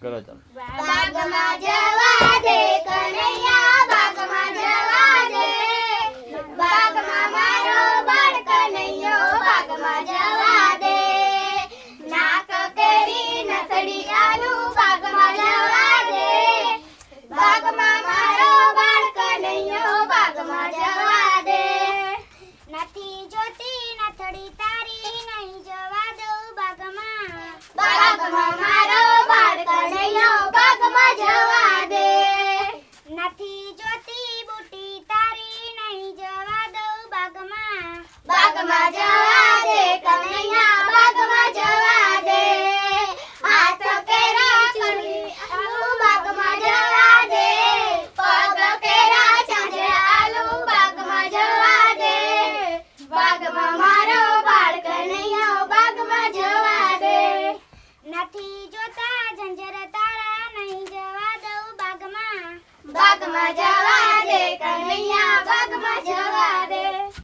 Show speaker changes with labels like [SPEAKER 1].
[SPEAKER 1] કરો ચાલો.
[SPEAKER 2] બાગમાં જવા દે કનૈયા, બાગમાં જવા દે, બાગમાં મારો બાળ કનૈયો, બાગમાં જવા દે, નાક કેરી નથડી આલુ, બાગમાં જવા દે, બાગમાં મારો બાળ કનૈયો, બાગમાં જવા દે, નથી જોતી નથડી તારી, નહીં જવા દઉં બાગમાં, બાગમાં મારો બાળ કનૈયો, બાગમાં જવા દે, નથી જોતી બુટી તારી, નહીં જવા દઉં બાગમાં, બાગમાં જવા દે કનૈયા, બાગમાં જવા દે, હાથ કેરા ચૂડી આલુ, બાગમાં જવા દે, પગ કેરા સાંજે આલુ, બાગમાં જવા દે, બાગમાં મારો બાળ કનૈયો, બાગમાં જવા દે, નથી જોતા ઝંઝર તારા, નહીં જવા દઉં બાગમાં, બાગમાં જવા